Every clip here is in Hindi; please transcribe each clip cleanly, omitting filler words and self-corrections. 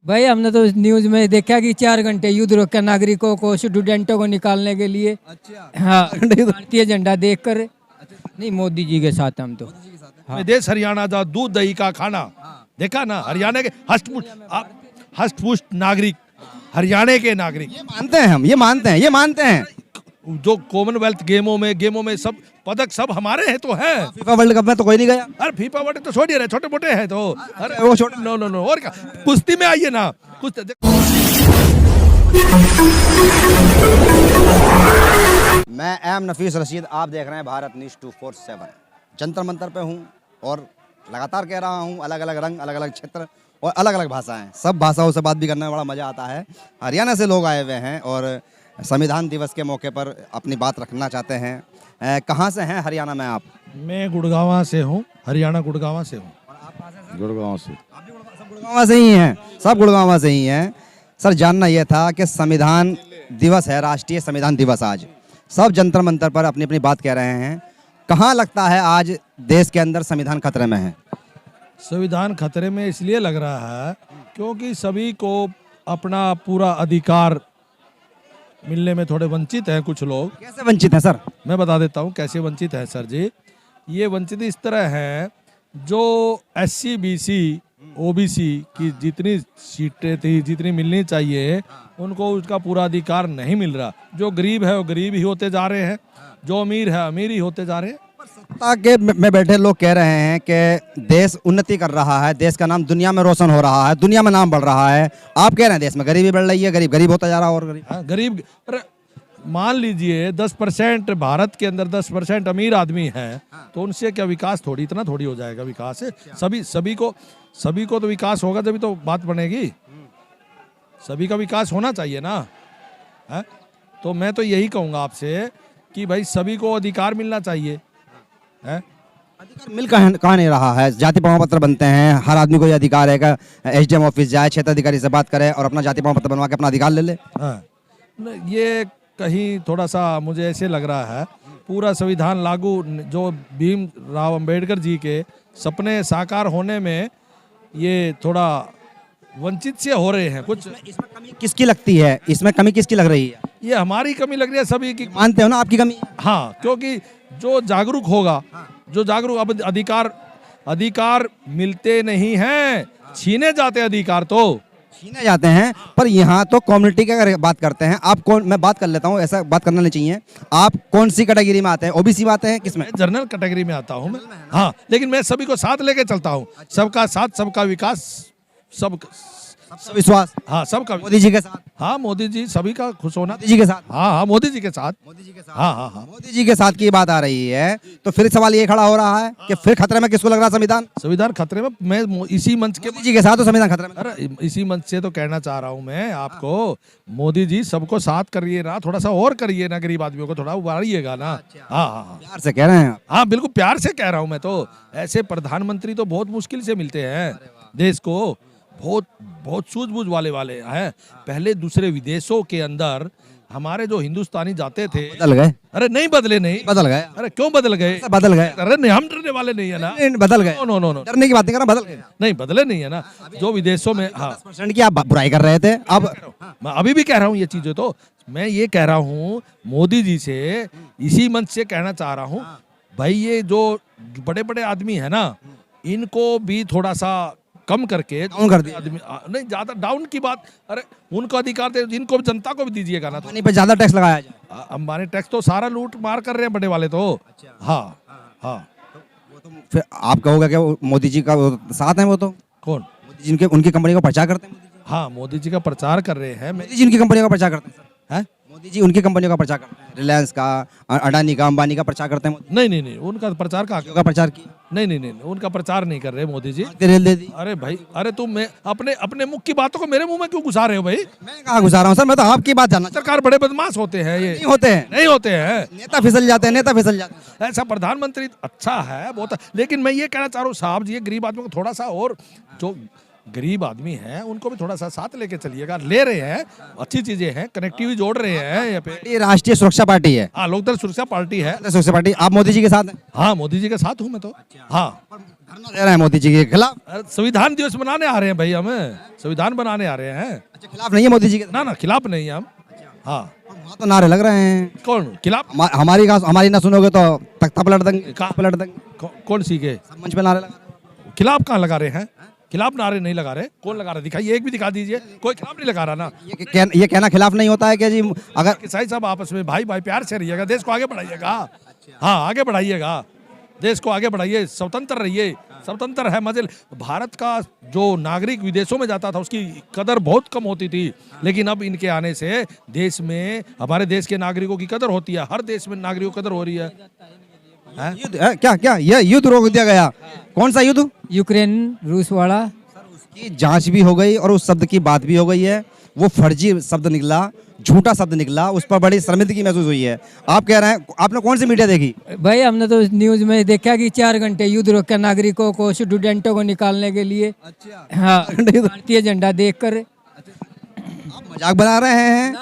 भाई हमने तो न्यूज में देखा कि 4 घंटे युद्ध रोक कर नागरिकों को स्टूडेंटों को निकालने के लिए। अच्छा हाँ, भारतीय झंडा देखकर। नहीं, मोदी जी के साथ हम तो। हाँ। देश हरियाणा का दूध दही का खाना देखा ना, हरियाणा के हष्ट पुष्ट नागरिक, हरियाणा के नागरिक ये मानते हैं हम, ये मानते हैं जो कॉमनवेल्थ गेमों में सब पदक सब हमारे हैं तो हैं। फीफा वर्ल्ड कप में तो कोई नहीं गया। अरे फीफा वर्ल्ड तो छोड़िए रहे, छोटे मोटे हैं तो। अरे वो छोटे नो नो नो, और क्या, कुश्ती में आइए ना कुश्ती। मैं एम नफीस रशीद, आप देख रहे हैं भारत न्यूज़ 247। जंतर मंतर पे हूँ और लगातार कह रहा हूँ, अलग अलग रंग, अलग अलग क्षेत्र और अलग अलग भाषाएं, सब भाषाओं से बात भी करने में बड़ा मज़ा आता है। हरियाणा से लोग आए हुए हैं और संविधान दिवस के मौके पर अपनी बात रखना चाहते हैं। कहाँ से हैं हरियाणा में आप? मैं गुड़गांव से हूँ, हरियाणा गुड़गांव से हूँ। गुड़गांव से। सब गुड़गांव से ही हैं, सब गुड़गांव से ही हैं। सर, जानना यह था कि संविधान दिवस है, राष्ट्रीय संविधान दिवस आज, सब जंतर मंतर पर अपनी अपनी बात कह रहे हैं। कहाँ लगता है आज देश के अंदर संविधान खतरे में है? संविधान खतरे में इसलिए लग रहा है क्योंकि सभी को अपना पूरा अधिकार मिलने में थोड़े वंचित हैं कुछ लोग। कैसे वंचित हैं सर? मैं बता देता हूँ कैसे वंचित है सर जी। ये वंचित इस तरह है, जो SC BC OBC की जितनी सीटें थी, जितनी मिलनी चाहिए, उनको उसका पूरा अधिकार नहीं मिल रहा। जो गरीब है वो गरीब ही होते जा रहे हैं, जो अमीर है अमीर ही होते जा रहे हैं। सत्ता के में बैठे लोग कह रहे हैं कि देश उन्नति कर रहा है, देश का नाम दुनिया में रोशन हो रहा है, दुनिया में नाम बढ़ रहा है। आप कह रहे हैं देश में गरीबी बढ़ रही है, गरीब गरीब होता जा रहा है और गरीब। हाँ, गरीब। अरे मान लीजिए 10% भारत के अंदर 10% अमीर आदमी है, तो उनसे क्या विकास थोड़ी, इतना थोड़ी हो जाएगा विकास है। सभी को तो विकास होगा तभी तो बात बनेगी। सभी का विकास होना चाहिए ना है? तो मैं तो यही कहूँगा आपसे कि भाई सभी को अधिकार मिलना चाहिए है? अधिकार मिल कहाँ नहीं रहा है? जाति प्रमाण पत्र बनते हैं, हर आदमी को ये अधिकार है कि SDM ऑफिस जाए, क्षेत्र अधिकारी से बात करे और अपना जाति प्रमाण पत्र बनवा के अपना अधिकार ले ले। हाँ, ये कहीं थोड़ा सा मुझे ऐसे लग रहा है, पूरा संविधान लागू जो भीम राव अंबेडकर जी के सपने साकार होने में ये थोड़ा वंचित से हो रहे हैं कुछ। इसमें कमी किसकी लगती है? इसमें कमी किसकी लग रही है? ये हमारी कमी लग रही है, सभी की। मानते हो ना आपकी कमी? हाँ, क्योंकि जो जागरूक होगा, जो जागरूक, अब अधिकार मिलते नहीं हैं, छीने जाते अधिकार तो छीने जाते हैं। पर यहाँ तो कम्युनिटी की अगर बात करते हैं, आप कौन, मैं बात कर लेता हूँ, ऐसा बात करना नहीं चाहिए। आप कौन सी कैटेगरी में आते हैं? OBC में आते हैं? किसमें? जनरल कैटेगरी में आता हूँ मैं। हाँ, लेकिन मैं सभी को साथ लेके चलता हूँ। सबका साथ, सबका विकास, सब विश्वास। हाँ, सबका। मोदी जी के साथ? हाँ, मोदी जी, सभी का खुश होना। मोदी जी के साथ? हाँ हाँ, मोदी जी के साथ। मोदी जी के साथ? हाँ हाँ हाँ, मोदी जी के साथ की बात आ रही है, तो फिर सवाल ये खड़ा हो रहा है कि फिर खतरे में किसको लग रहा है संविधान? संविधान खतरे में। मैं इसी मंच के, मोदी जी के साथ तो संविधान खतरे में। अरे इसी मंच से तो कहना चाह रहा हूँ मैं आपको, मोदी जी सबको साथ करिए ना, थोड़ा सा और करिए ना, गरीब आदमियों को थोड़ा उबारिएगा ना। हाँ हाँ हाँ, प्यार से कह रहे हैं आप? हाँ बिल्कुल प्यार से कह रहा हूँ मैं तो। ऐसे प्रधानमंत्री तो बहुत मुश्किल से मिलते हैं देश को, बहुत सूझबूझ वाले हैं। पहले दूसरे विदेशों के अंदर हमारे जो हिंदुस्तानी जाते थे, बदल गए? अरे नहीं बदले, नहीं बदल गए? अरे क्यों बदल गए? बदल गए? अरे नहीं, हम डरने वाले नहीं है ना। नहीं, बदल गए? नो नो नो, डरने की बात नहीं कर रहा, बदल गए? नहीं बदले नहीं है ना। जो विदेशों में, हाँ 10% की आप बुराई कर रहे थे, अब मैं अभी भी कह रहा हूँ ये चीजें। तो मैं ये कह रहा हूँ मोदी जी से, इसी मंच से कहना चाह रहा हूँ, भाई ये जो बड़े बड़े आदमी है ना, इनको भी थोड़ा सा कम करके डाउन कर दिया। आदमी नहीं, ज्यादा डाउन की बात। अरे उनको अधिकार दे, इनको भी, जनता को भी दीजिएगा ना। तो पानी पे ज्यादा टैक्स लगाया जाए। अंबानी टैक्स तो सारा लूट मार कर रहे हैं बड़े वाले तो। हाँ हाँ, वो तो फिर आप कहोगे कि मोदी जी का साथ है? वो तो कौन? मोदी जी उनकी कंपनी का प्रचार करते हैं। हाँ, मोदी जी का प्रचार कर रहे हैं। मोदी जी उनकी कंपनी का प्रचार करते हैं सर? हैं? मोदी जी उनकी कंपनियों का प्रचार करते हैं, रिलायंस का, अडानी का, अंबानी का प्रचार करते हैं मोदी? नहीं नहीं नहीं, उनका प्रचार का प्रचार किया? नहीं नहीं नहीं, उनका प्रचार नहीं कर रहे मोदी जी। रेल दे दी? अरे भाई, अरे तुम मैं अपने मुख की बातों को मेरे मुंह में क्यों घुसा रहे हो भाई? मैं कहाँ घुसा रहा हूँ सर, मैं तो आपकी बात जानना। सरकार बड़े बदमाश होते हैं ये। नहीं होते हैं? नहीं होते हैं, नेता फिसल जाते हैं, नेता फिसल जाते हैं। ऐसा प्रधानमंत्री अच्छा है बहुत, लेकिन मैं ये कहना चाह रहा हूँ साहब जी, ये गरीब आदमी को थोड़ा सा और जो गरीब आदमी हैं उनको भी थोड़ा सा साथ लेके चलिएगा। ले रहे हैं, अच्छी चीजें हैं, कनेक्टिविटी जोड़ रहे हैं यहाँ पे। ये राष्ट्रीय सुरक्षा पार्टी है, हाँ, लोकदल सुरक्षा पार्टी है। सुरक्षा पार्टी। आप मोदी जी के साथ हैं? हाँ, मोदी जी के साथ हूँ मैं तो। हाँ, धरना दे रहे हैं मोदी जी के खिलाफ? संविधान दिवस मनाने आ रहे हैं भाई, हमें संविधान बनाने आ रहे हैं। अच्छा, खिलाफ नहीं है मोदी जी के? ना ना, खिलाफ नहीं है हम। हाँ, वहाँ तो नारे लग रहे हैं। कौन खिलाफ? हमारी ना सुनोगे तो तख्ता पलट देंगे, पलट देंगे। कौन सी के सब मंच पे नारे लगा रहे हैं। खिलाफ कहाँ लगा रहे हैं? खिलाफ नारे नहीं लगा रहे। कौन लगा रहा है? दिखाइए, एक भी दिखा दीजिए। कोई खिलाफ नहीं लगा रहा ना। ये कहना खिलाफ नहीं होता है कि जी अगर किसाई साहब आपस में भाई भाई प्यार से रहिएगा, देश को आगे बढ़ाइएगा। हाँ, आगे बढ़ाइएगा, देश को आगे बढ़ाइए, स्वतंत्र रहिए। स्वतंत्र है मजे। भारत का जो नागरिक विदेशों में जाता था उसकी कदर बहुत कम होती थी, लेकिन अब इनके आने से देश में, हमारे देश के नागरिकों की कदर होती है। हर देश में नागरिकों की कदर हो रही है। युद्ध क्या ये युद्ध रोक दिया गया? कौन सा युद्ध? यूक्रेन रूस वाला। की जांच भी हो गई और उस शब्द की बात भी हो गई है। वो फर्जी शब्द निकला, झूठा शब्द निकला, उस पर बड़ी शर्मिंदगी महसूस हुई है। आप कह रहे हैं, आपने कौन सी मीडिया देखी? भाई हमने तो न्यूज में देखा कि 4 घंटे युद्ध रोक कर नागरिकों को, स्टूडेंटों को निकालने के लिए। हाँ, भारतीय झंडा देखकर। आप मजाक बना रहे हैं?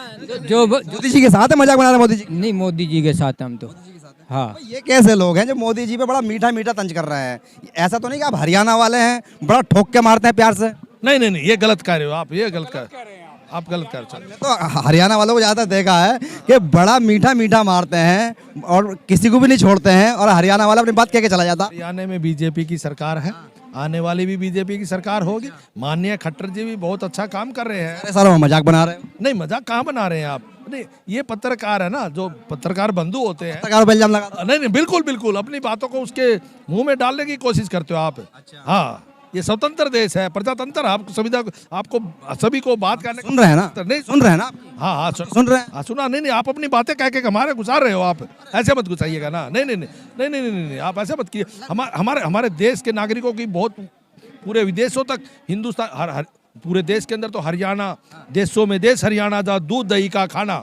जो मोदी जी के साथ है, मजाक बना रहे हैं मोदी जी? नहीं, मोदी जी के साथ हम तो। हाँ, ये कैसे लोग हैं जो मोदी जी पे बड़ा मीठा मीठा तंज कर रहे हैं? ऐसा तो नहीं कि आप हरियाणा वाले हैं, बड़ा ठोक के मारते हैं प्यार से? नहीं नहीं नहीं, ये गलत कह रहे हो आप, ये गलत कर, आप गलत कर रहे हो। तो हरियाणा वालों को ज्यादा देखा है कि बड़ा मीठा मीठा मारते हैं और किसी को भी नहीं छोड़ते हैं, और हरियाणा वाला अपनी बात कह के चला जाता। हरियाणा में बीजेपी की सरकार है, आने वाली भी बीजेपी की सरकार होगी। माननीय खट्टर जी भी बहुत अच्छा काम कर रहे हैं। अरे सालों मजाक बना रहे हो। नहीं, मजाक कहाँ बना रहे हैं आप? नहीं, ये पत्रकार है ना, जो पत्रकार बंधु होते हैं। पत्रकार पे इल्जाम लगा। नहीं नहीं, बिल्कुल बिल्कुल, अपनी बातों को उसके मुंह में डालने की कोशिश करते हो आप। हाँ, ये स्वतंत्र देश है, प्रजातंत्र। आपको संविधान, आपको सभी को बात करने। सुन रहे हैं ना? नहीं, सुन रहे हैं ना? हाँ हाँ, सुन रहे हैं? हाँ, सुना। नहीं नहीं, आप अपनी बातें कह के हमारे घुसा रहे हो। आप ऐसे मत घुसाइएगा ना। नहीं नहीं नहीं नहीं नहीं नहीं, नहीं, आप ऐसे मत कीजिए। हमारे देश के नागरिकों की बहुत, पूरे विदेशों तक, हिंदुस्तान, पूरे देश के अंदर तो हरियाणा, देशों में देश हरियाणा था, दूध दही का खाना।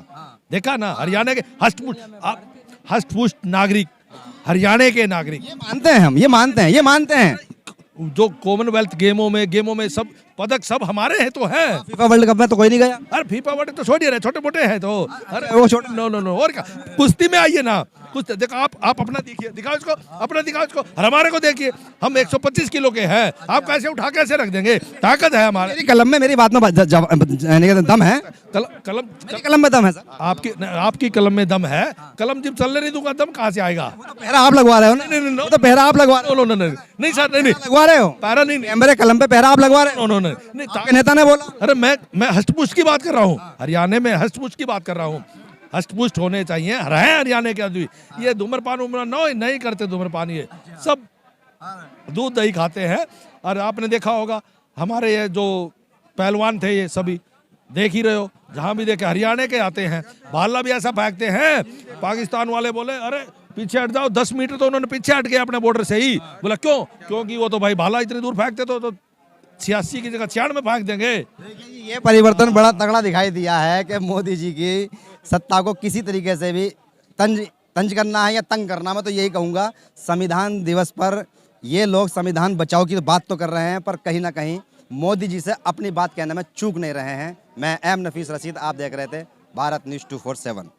देखा ना, हरियाणा के हष्टपुष्ट नागरिक, हरियाणा के नागरिक। ये मानते हैं हम, ये मानते हैं जो कॉमनवेल्थ गेमों में सब पदक सब हमारे हैं तो हैं। फीफा वर्ल्ड कप में तो कोई नहीं गया। अरे फीफा वर्ल्ड तो छोड़िए रहे, छोटे मोटे हैं तो। अरे वो छोटे। नो, और क्या, कुश्ती में आइए ना। कुछ देखो, आप अपना देखिए, दिखाओ इसको, अपना दिखाओ इसको, और हमारे को देखिए। हम 125 किलो के हैं, आप कैसे उठा कैसे रख देंगे? ताकत है हमारे। मेरी कलम में, मेरी बात में दम है। कलम में दम है सर। आपकी कलम में दम है। कलम जब चलने नहीं दूंगा, दम कहाँ से आएगा? पहरा आप लगवा रहे हो ना? नहीं, तो पहरा आप लगवा रहे हो? नहीं सर, नहीं लगवा रहे हो? पैरा नहीं, मेरे कलम पे पहरा आप लगवा रहे हो? नहीं, आपके नेता ने बोला। अरे मैं हष्टपुष्ट की बात कर रहा हूँ। हरियाणा में हष्टपुष्ट की बात कर रहा हूँ। हष्टपुष्ट होने चाहिए, हैं हरियाणा के आदमी। ये धूम्रपान नहीं करते, धूम्रपान ये सब दूध दही खाते हैं। और आपने देखा होगा, हमारे ये जो पहलवान थे, ये सभी देख ही रहे हो, जहाँ भी देखे हरियाणा के आते हैं। भाला भी ऐसा फेंकते हैं, पाकिस्तान वाले बोले अरे पीछे हट जाओ। 10 मीटर तो उन्होंने पीछे हट गए अपने बॉर्डर से ही। बोला क्यों? क्योंकि वो तो भाई भाला इतनी दूर फेंकते तो 86 की जगह 96 में फेंक देंगे। ये परिवर्तन बड़ा तगड़ा दिखाई दिया है कि मोदी जी की सत्ता को किसी तरीके से भी तंज करना है या तंग करना। मैं तो यही कहूँगा, संविधान दिवस पर ये लोग संविधान बचाओ की बात तो कर रहे हैं, पर कहीं ना कहीं मोदी जी से अपनी बात कहने में चूक नहीं रहे हैं। मैं एम नफीस रशीद, आप देख रहे थे भारत न्यूज़ 247।